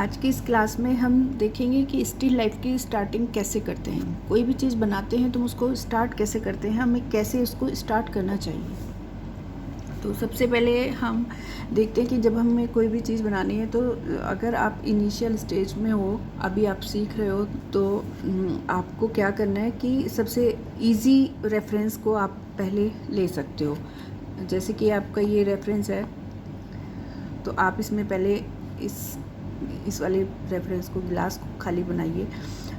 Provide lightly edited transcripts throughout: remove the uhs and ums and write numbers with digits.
आज की इस क्लास में हम देखेंगे कि स्टिल लाइफ की स्टार्टिंग कैसे करते हैं। कोई भी चीज़ बनाते हैं तो उसको स्टार्ट कैसे करते हैं, हमें कैसे उसको स्टार्ट करना चाहिए। तो सबसे पहले हम देखते हैं कि जब हमें कोई भी चीज़ बनानी है तो अगर आप इनिशियल स्टेज में हो, अभी आप सीख रहे हो, तो आपको क्या करना है कि सबसे इजी रेफरेंस को आप पहले ले सकते हो। जैसे कि आपका ये रेफरेंस है, तो आप इसमें पहले इस वाले रेफरेंस को, गिलास को खाली बनाइए,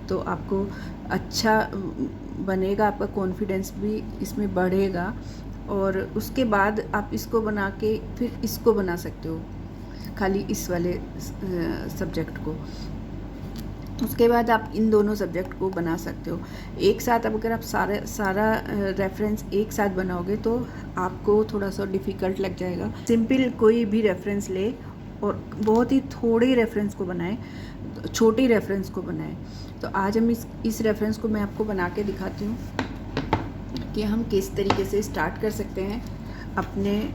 तो आपको अच्छा बनेगा, आपका कॉन्फिडेंस भी इसमें बढ़ेगा। और उसके बाद आप इसको बना के फिर इसको बना सकते हो, खाली इस वाले सब्जेक्ट को। उसके बाद आप इन दोनों सब्जेक्ट को बना सकते हो एक साथ। अब अगर आप सारा रेफरेंस एक साथ बनाओगे तो आपको थोड़ा सा डिफ़िकल्ट लग जाएगा। सिंपल कोई भी रेफरेंस ले और बहुत ही थोड़े रेफरेंस को बनाएं, छोटे रेफरेंस को बनाएं। तो आज हम इस रेफरेंस को मैं आपको बना के दिखाती हूँ कि हम किस तरीके से स्टार्ट कर सकते हैं अपने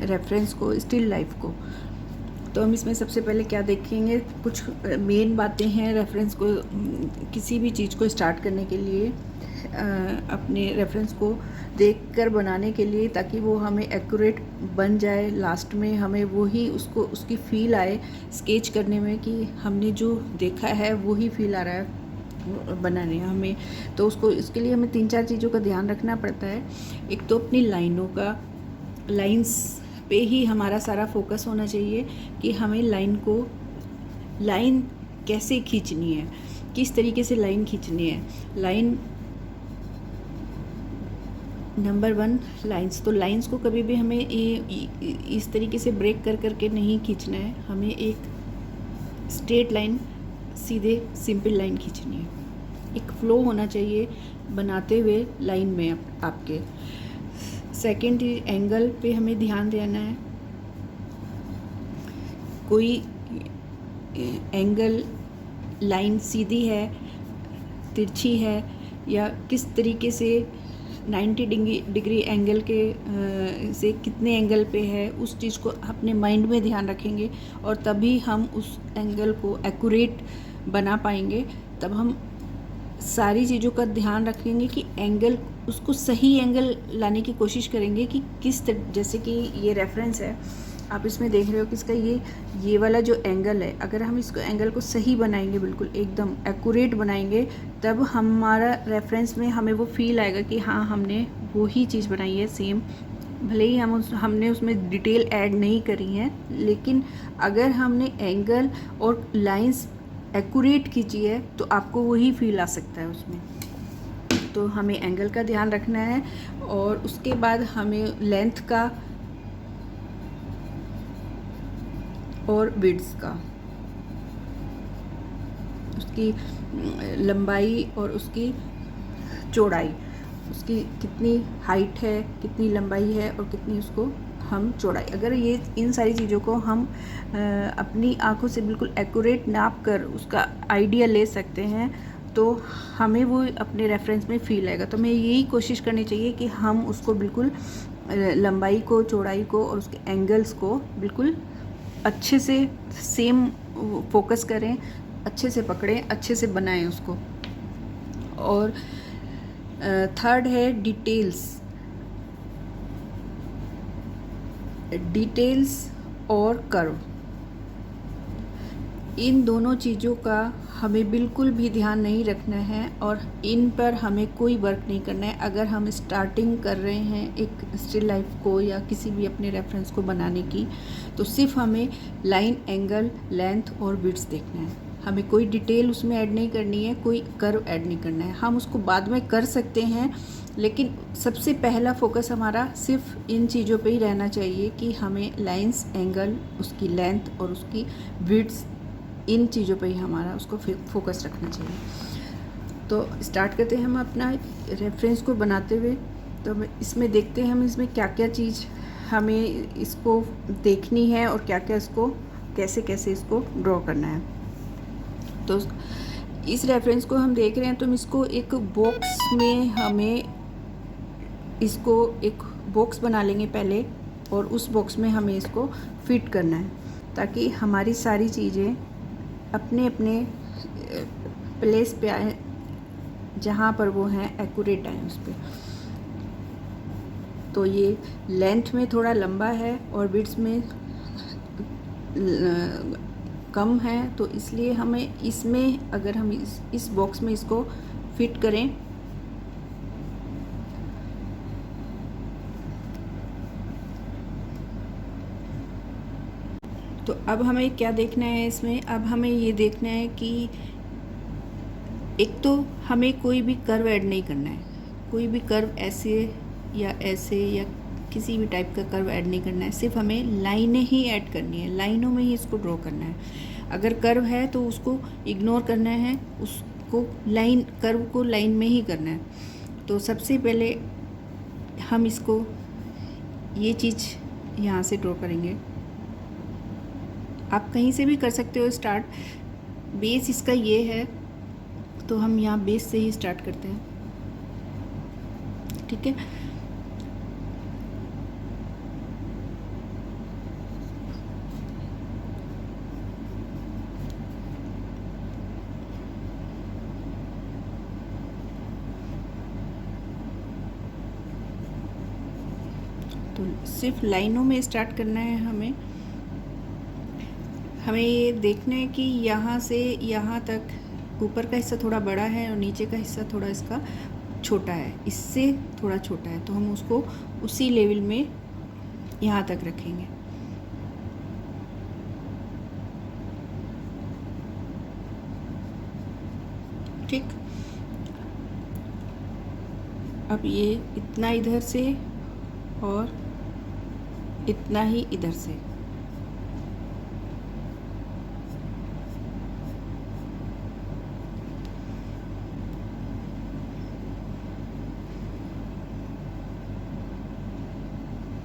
रेफरेंस को, स्टिल लाइफ को। तो हम इसमें सबसे पहले क्या देखेंगे, कुछ मेन बातें हैं रेफरेंस को, किसी भी चीज़ को स्टार्ट करने के लिए, अपने रेफरेंस को देखकर बनाने के लिए, ताकि वो हमें एक्यूरेट बन जाए। लास्ट में हमें वही उसकी फ़ील आए स्केच करने में, कि हमने जो देखा है वही फ़ील आ रहा है बनाने हमें। तो इसके लिए हमें 3-4 चीज़ों का ध्यान रखना पड़ता है। एक तो अपनी लाइंस पे ही हमारा सारा फोकस होना चाहिए कि हमें लाइन कैसे खींचनी है, किस तरीके से लाइन खींचनी है। Line number 1, lines. तो लाइंस को कभी भी हमें इस तरीके से ब्रेक करके नहीं खींचना है, हमें एक स्ट्रेट लाइन, सीधे सिंपल लाइन खींचनी है। एक फ्लो होना चाहिए बनाते हुए लाइन में आपके। सेकंड, एंगल पे हमें ध्यान देना है। कोई एंगल, लाइन सीधी है, तिरछी है, या किस तरीके से 90 डिग्री एंगल के से कितने एंगल पे है, उस चीज़ को अपने माइंड में ध्यान रखेंगे और तभी हम उस एंगल को एक्यूरेट बना पाएंगे। तब हम सारी चीज़ों का ध्यान रखेंगे कि एंगल, उसको सही एंगल लाने की कोशिश करेंगे कि जैसे कि ये रेफरेंस है, आप इसमें देख रहे हो कि इसका ये वाला जो एंगल है, अगर हम इसको एंगल को सही बनाएंगे, बिल्कुल एकदम एक्यूरेट बनाएंगे, तब हमारा रेफरेंस में हमें वो फील आएगा कि हाँ, हमने वही चीज़ बनाई है सेम। भले ही हमने उसमें डिटेल ऐड नहीं करी है, लेकिन अगर हमने एंगल और लाइंस एक्यूरेट खींची है तो आपको वही फील आ सकता है उसमें। तो हमें एंगल का ध्यान रखना है और उसके बाद हमें लेंथ का और विड्थ का, उसकी लंबाई और उसकी चौड़ाई, उसकी कितनी हाइट है, कितनी लंबाई है और कितनी उसको हम चौड़ाई, अगर ये इन सारी चीज़ों को हम अपनी आंखों से बिल्कुल एक्यूरेट नाप कर उसका आइडिया ले सकते हैं, तो हमें वो अपने रेफरेंस में फ़ील आएगा। तो हमें यही कोशिश करनी चाहिए कि हम उसको बिल्कुल लंबाई को, चौड़ाई को और उसके एंगल्स को बिल्कुल अच्छे से सेम फोकस करें, अच्छे से पकड़ें, अच्छे से बनाएं उसको। और थर्ड है डिटेल्स और कर्व। इन दोनों चीज़ों का हमें बिल्कुल भी ध्यान नहीं रखना है और इन पर हमें कोई वर्क नहीं करना है। अगर हम स्टार्टिंग कर रहे हैं एक स्टिल लाइफ को या किसी भी अपने रेफरेंस को बनाने की, तो सिर्फ हमें लाइन, एंगल, लेंथ और विड्थ देखना है। हमें कोई डिटेल उसमें ऐड नहीं करनी है, कोई कर्व ऐड नहीं करना है। हम उसको बाद में कर सकते हैं, लेकिन सबसे पहला फोकस हमारा सिर्फ इन चीज़ों पे ही रहना चाहिए कि हमें लाइंस, एंगल, उसकी लेंथ और उसकी विड्थ, इन चीज़ों पे ही हमारा उसको फोकस रखना चाहिए। तो स्टार्ट करते हैं हम अपना रेफरेंस को बनाते हुए। तो इसमें देखते हैं हम इसमें क्या क्या चीज़ हमें इसको देखनी है और क्या क्या इसको कैसे इसको ड्रॉ करना है। तो इस रेफरेंस को हम देख रहे हैं, तो हम इसको एक बॉक्स में, हमें इसको एक बॉक्स बना लेंगे पहले और उस बॉक्स में हमें इसको फिट करना है। ताकि हमारी सारी चीज़ें अपने अपने प्लेस पे आए, जहाँ पर वो हैं एक्यूरेट आए उस पर। तो ये लेंथ में थोड़ा लंबा है और विड्थ में कम है, तो इसलिए हमें इसमें अगर हम इस बॉक्स में इसको फिट करें तो अब हमें क्या देखना है इसमें, अब हमें ये देखना है कि एक तो हमें कोई भी कर्व ऐड नहीं करना है, कोई भी कर्व ऐसे या किसी भी टाइप का कर्व ऐड नहीं करना है, सिर्फ हमें लाइनें ही ऐड करनी है, लाइनों में ही इसको ड्रॉ करना है। अगर कर्व है तो उसको इग्नोर करना है, उसको कर्व को लाइन में ही करना है। तो सबसे पहले हम इसको ये चीज़ यहाँ से ड्रॉ करेंगे। आप कहीं से भी कर सकते हो स्टार्ट, बेस इसका ये है तो हम यहाँ बेस से ही स्टार्ट करते हैं, ठीक है। तो सिर्फ लाइनों में स्टार्ट करना है हमें ये देखना है कि यहाँ से यहाँ तक ऊपर का हिस्सा थोड़ा बड़ा है और नीचे का हिस्सा थोड़ा इसका छोटा है, इससे थोड़ा छोटा है, तो हम उसको उसी लेवल में यहाँ तक रखेंगे। ठीक, अब ये इतना इधर से और इतना ही इधर से,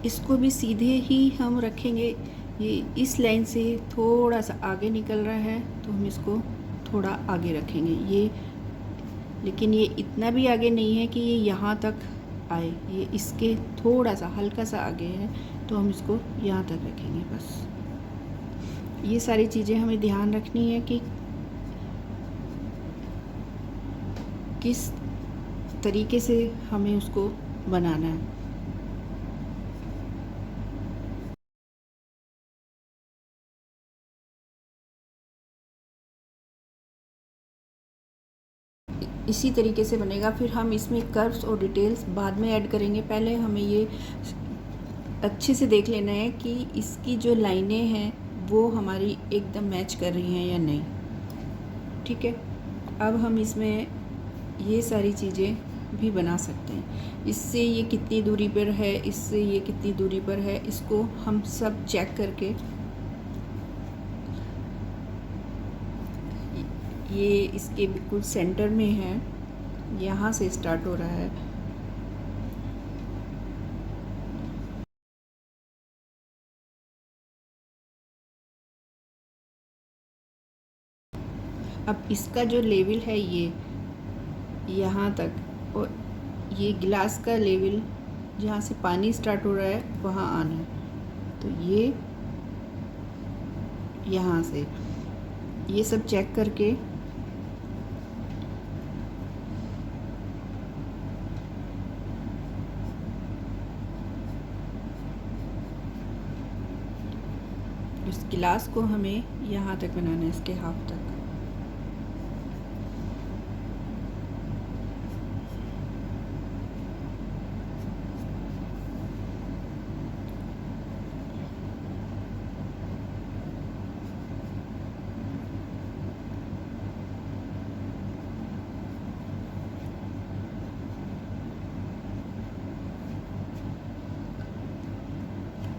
इसको भी सीधे ही हम रखेंगे। ये इस लाइन से थोड़ा सा आगे निकल रहा है तो हम इसको थोड़ा आगे रखेंगे, ये लेकिन ये इतना भी आगे नहीं है कि ये यहाँ तक आए, ये इसके थोड़ा सा हल्का सा आगे है, तो हम इसको यहाँ तक रखेंगे बस। ये सारी चीज़ें हमें ध्यान रखनी है कि किस तरीके से हमें उसको बनाना है। इसी तरीके से बनेगा, फिर हम इसमें कर्व्स और डिटेल्स बाद में ऐड करेंगे। पहले हमें ये अच्छे से देख लेना है कि इसकी जो लाइनें हैं वो हमारी एकदम मैच कर रही हैं या नहीं, ठीक है। अब हम इसमें ये सारी चीज़ें भी बना सकते हैं, इससे ये कितनी दूरी पर है, इससे ये कितनी दूरी पर है, इसको हम सब चेक करके ये इसके बिल्कुल सेंटर में है, यहाँ से स्टार्ट हो रहा है। अब इसका जो लेवल है ये यहाँ तक, और ये गिलास का लेवल जहाँ से पानी स्टार्ट हो रहा है वहाँ आना है, तो ये यहाँ से ये सब चेक करके इस गिलास को हमें यहाँ तक बनाना है, इसके हाफ तक।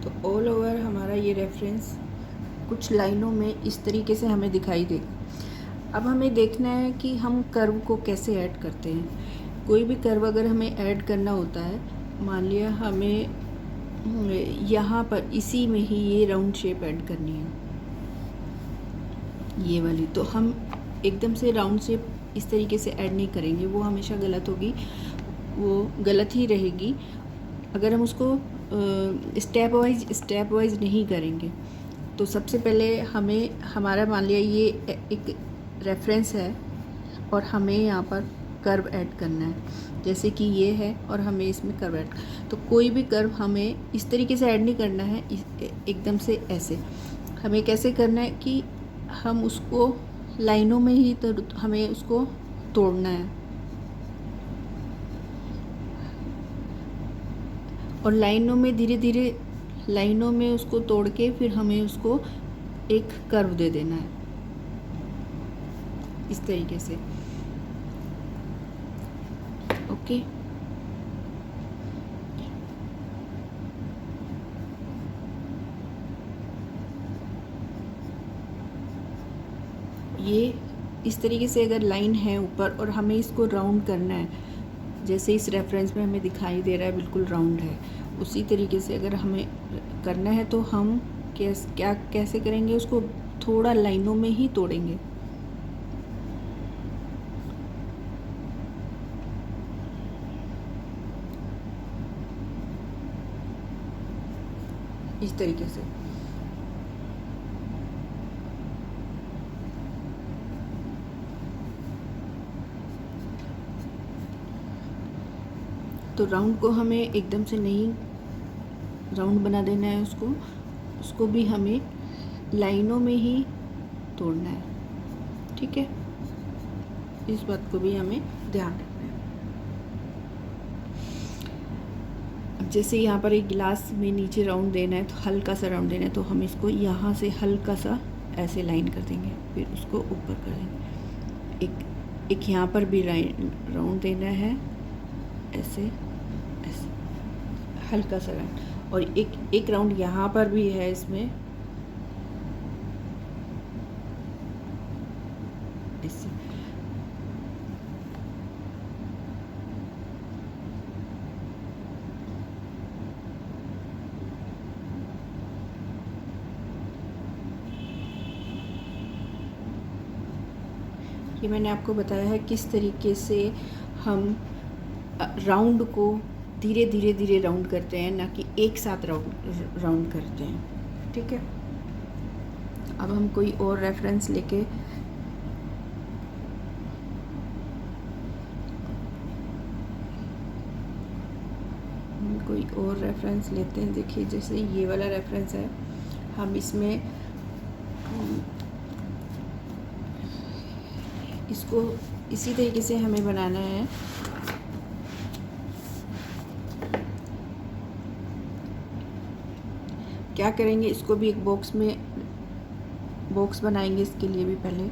तो ऑल ओवर हमारा ये रेफरेंस कुछ लाइनों में इस तरीके से हमें दिखाई देगा। अब हमें देखना है कि हम कर्व को कैसे ऐड करते हैं। कोई भी कर्व अगर हमें ऐड करना होता है, मान लिया हमें यहाँ पर इसी में ही ये राउंड शेप ऐड करनी है, ये वाली, तो हम एकदम से राउंड शेप इस तरीके से ऐड नहीं करेंगे, वो हमेशा गलत होगी, वो गलत ही रहेगी। अगर हम उसको स्टेप वाइज नहीं करेंगे तो सबसे पहले हमें हमारा मान लिया ये एक रेफरेंस है और हमें यहाँ पर कर्व ऐड करना है, जैसे कि ये है और हमें इसमें कर्व ऐड, तो कोई भी कर्व हमें इस तरीके से ऐड नहीं करना है एकदम से ऐसे। हमें कैसे करना है कि हम उसको लाइनों में ही हमें उसको तोड़ना है, और लाइनों में धीरे धीरे लाइनों में उसको तोड़ के फिर हमें उसको एक कर्व दे देना है इस तरीके से। ओके, ये इस तरीके से अगर लाइन है ऊपर और हमें इसको राउंड करना है, जैसे इस रेफरेंस में हमें दिखाई दे रहा है बिल्कुल राउंड है, उसी तरीके से अगर हमें करना है तो हम कैसे करेंगे, उसको थोड़ा लाइनों में ही तोड़ेंगे। इस तरीके से। तो राउंड को हमें एकदम से नहीं राउंड बना देना है, उसको भी हमें लाइनों में ही तोड़ना है। ठीक है, इस बात को भी हमें ध्यान रखना है। अब जैसे यहाँ पर एक गिलास में नीचे राउंड देना है, तो हल्का सा राउंड देना है, तो हम इसको यहाँ से हल्का सा ऐसे लाइन कर देंगे, फिर उसको ऊपर कर देंगे। एक यहाँ पर भी राउंड देना है, ऐसे ऐसे हल्का सा राउंड, और एक राउंड यहाँ पर भी है इसमें ऐसे। ये मैंने आपको बताया है किस तरीके से हम राउंड को धीरे धीरे धीरे राउंड करते हैं, ना कि एक साथ राउंड करते हैं। ठीक है, अब हम कोई और रेफरेंस लेके लेते हैं। देखिए जैसे ये वाला रेफरेंस है, हम इसमें इसको इसी तरीके से हमें बनाना है। क्या करेंगे, इसको भी एक बॉक्स बनाएंगे इसके लिए भी। पहले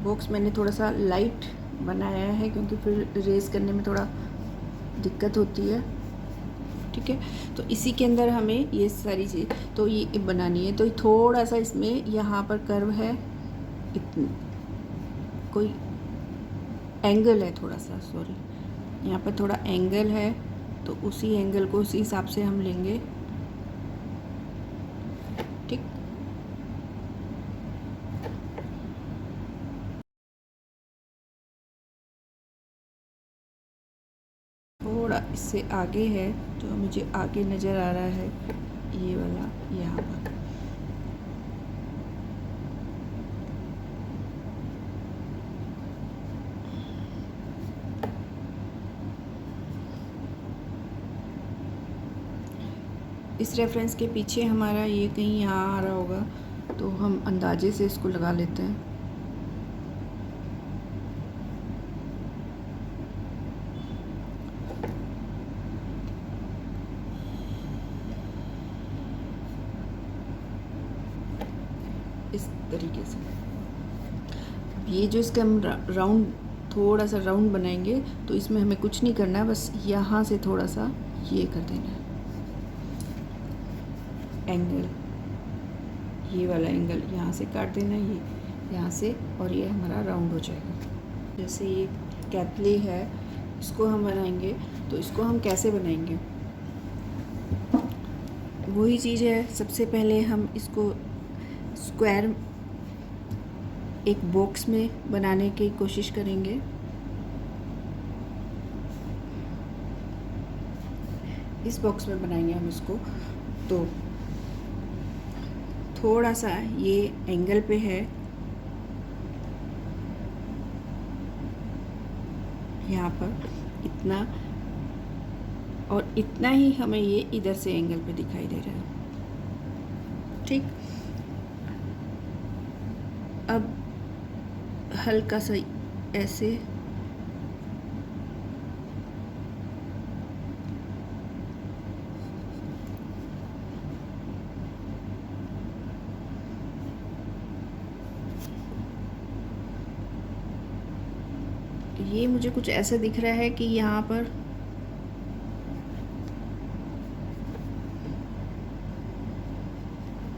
बॉक्स मैंने थोड़ा सा लाइट बनाया है, क्योंकि फिर रेज करने में थोड़ा दिक्कत होती है। ठीक है, तो इसी के अंदर हमें ये सारी चीज़ तो ये बनानी है। तो थोड़ा सा इसमें यहाँ पर कर्व है, कोई एंगल है थोड़ा सा, सॉरी, यहाँ पर थोड़ा एंगल है, तो उसी एंगल को उसी हिसाब से हम लेंगे। ठीक, थोड़ा इससे आगे है, जो मुझे आगे नज़र आ रहा है, ये वाला यहाँ पर। इस रेफरेंस के पीछे हमारा ये कहीं यहाँ आ रहा होगा, तो हम अंदाजे से इसको लगा लेते हैं। इस तरीके से ये जो इसका हम राउंड थोड़ा सा राउंड बनाएंगे, तो इसमें हमें कुछ नहीं करना है, बस यहाँ से थोड़ा सा ये कर देना है एंगल, ये वाला एंगल यहाँ से काट देना है, ये यहाँ से, और ये हमारा राउंड हो जाएगा। जैसे ये कैतली है, इसको हम बनाएंगे, तो इसको हम कैसे बनाएंगे, वही चीज़ है। सबसे पहले हम इसको स्क्वायर एक बॉक्स में बनाने की कोशिश करेंगे। इस बॉक्स में बनाएंगे हम इसको। तो थोड़ा सा ये एंगल पे है, यहाँ पर इतना, और इतना ही हमें ये इधर से एंगल पे दिखाई दे रहा है। ठीक, अब हल्का सा ऐसे ये मुझे कुछ ऐसा दिख रहा है कि यहाँ पर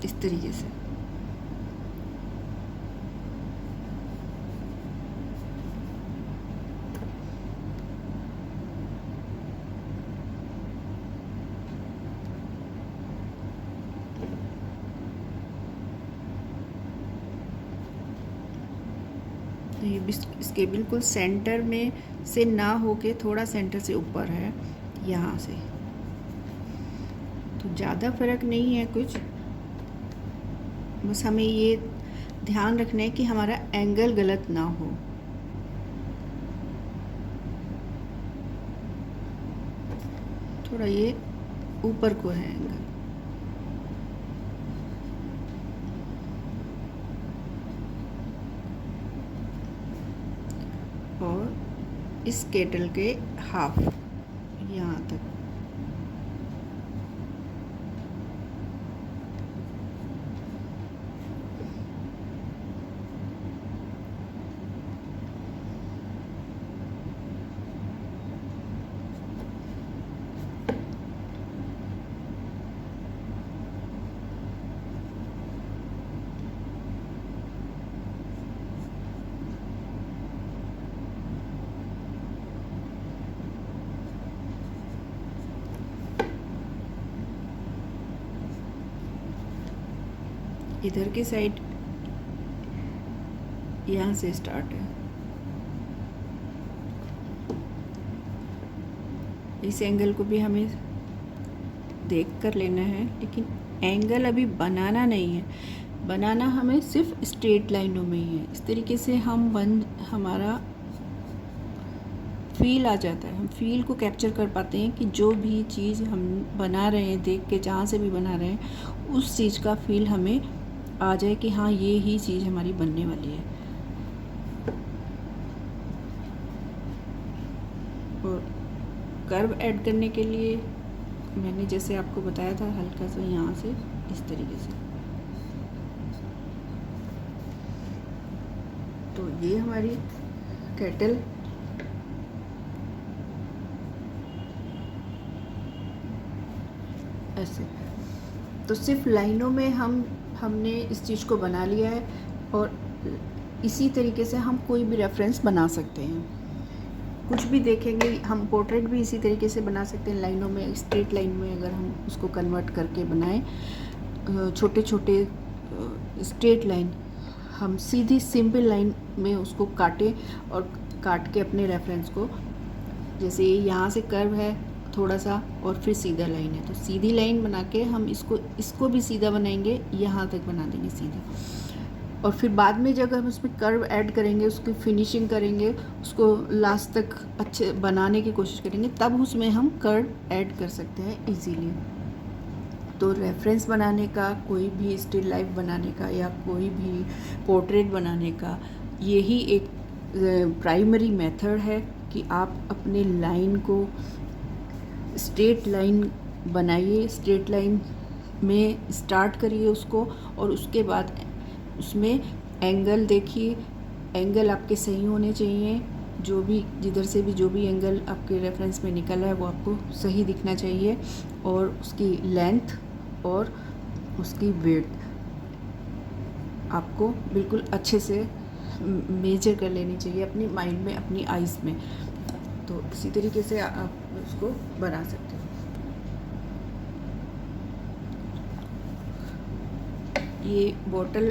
इस तरीके से तो ये इसके बिल्कुल सेंटर में से ना होके थोड़ा सेंटर से ऊपर है, यहाँ से। तो ज़्यादा फर्क नहीं है कुछ, बस हमें ये ध्यान रखना है कि हमारा एंगल गलत ना हो। थोड़ा ये ऊपर को है एंगल। और इस केटल के हाफ यहाँ तक। इधर की साइड यहाँ से स्टार्ट है, इस एंगल को भी हमें देख कर लेना है, लेकिन एंगल अभी बनाना नहीं है। बनाना हमें सिर्फ स्ट्रेट लाइनों में ही है। इस तरीके से हमारा फील आ जाता है, हम फील को कैप्चर कर पाते हैं कि जो भी चीज़ हम बना रहे हैं, देख के जहाँ से भी बना रहे हैं, उस चीज़ का फील हमें आ जाए कि हाँ ये ही चीज़ हमारी बनने वाली है। और कर्व ऐड करने के लिए मैंने जैसे आपको बताया था, हल्का सा यहाँ से इस तरीके से। तो ये हमारी केटल ऐसे। तो सिर्फ लाइनों में हमने इस चीज़ को बना लिया है, और इसी तरीके से हम कोई भी रेफरेंस बना सकते हैं। कुछ भी देखेंगे, हम पोर्ट्रेट भी इसी तरीके से बना सकते हैं, लाइनों में, स्ट्रेट लाइन में अगर हम उसको कन्वर्ट करके बनाएं। छोटे छोटे स्ट्रेट लाइन हम सीधी सिंपल लाइन में उसको काटें, और काट के अपने रेफरेंस को, जैसे यहाँ से कर्व है थोड़ा सा और फिर सीधा लाइन है, तो सीधी लाइन बना के हम इसको भी सीधा बनाएंगे, यहाँ तक बना देंगे सीधा। और फिर बाद में जब हम उसमें कर्व ऐड करेंगे, उसकी फिनिशिंग करेंगे, उसको लास्ट तक अच्छे बनाने की कोशिश करेंगे, तब उसमें हम कर्व ऐड कर सकते हैं इजीली। तो रेफरेंस बनाने का, कोई भी स्टिल लाइफ बनाने का या कोई भी पोर्ट्रेट बनाने का, यही एक प्राइमरी मेथड है कि आप अपने लाइन को स्ट्रेट लाइन बनाइए, स्ट्रेट लाइन में स्टार्ट करिए उसको, और उसके बाद उसमें एंगल देखिए, एंगल आपके सही होने चाहिए। जो भी जिधर से भी जो भी एंगल आपके रेफरेंस में निकल रहा है वो आपको सही दिखना चाहिए, और उसकी लेंथ और उसकी विड्थ आपको बिल्कुल अच्छे से मेजर कर लेनी चाहिए अपनी माइंड में, अपनी आइज़ में। तो इसी तरीके से आप उसको बना सकते हो। ये बॉटल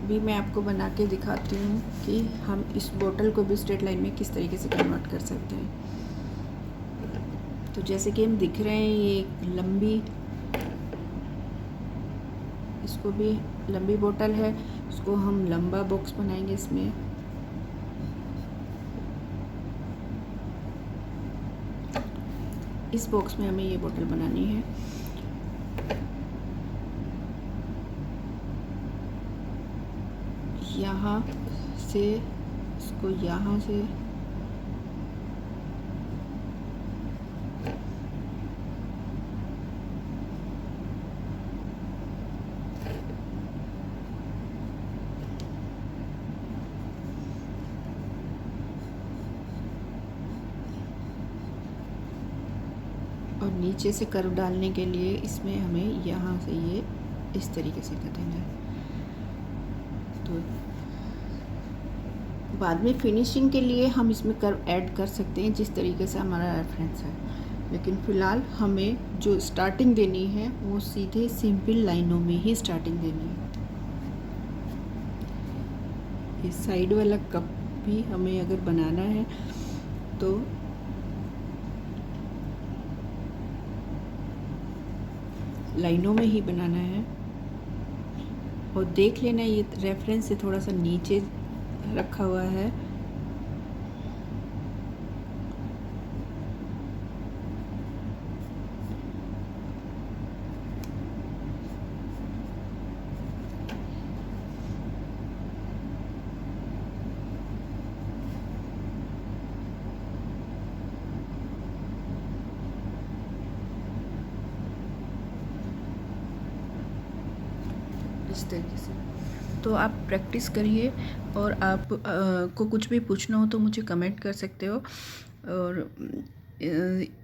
भी मैं आपको बना के दिखाती हूँ कि हम इस बोतल को भी स्ट्रेट लाइन में किस तरीके से कन्वर्ट कर सकते हैं। तो जैसे कि हम दिख रहे हैं, ये एक लंबी, इसको भी लंबी बोतल है, उसको हम लंबा बॉक्स बनाएंगे इसमें। इस बॉक्स में हमें ये बोतल बनानी है। यहाँ से इसको यहाँ से और नीचे से कर्व डालने के लिए इसमें हमें यहाँ से ये इस तरीके से कर देना है। तो बाद में फिनिशिंग के लिए हम इसमें कर्व ऐड कर सकते हैं जिस तरीके से हमारा रेफरेंस है, लेकिन फ़िलहाल हमें जो स्टार्टिंग देनी है वो सीधे सिंपल लाइनों में ही स्टार्टिंग देनी है। ये साइड वाला कप भी हमें अगर बनाना है तो लाइनों में ही बनाना है। और देख लेना ये रेफरेंस से थोड़ा सा नीचे रखा हुआ है। इस तरीके से तो आप प्रैक्टिस करिए, और आप को कुछ भी पूछना हो तो मुझे कमेंट कर सकते हो, और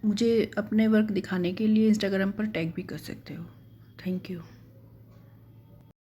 मुझे अपने वर्क दिखाने के लिए इंस्टाग्राम पर टैग भी कर सकते हो। Thank you.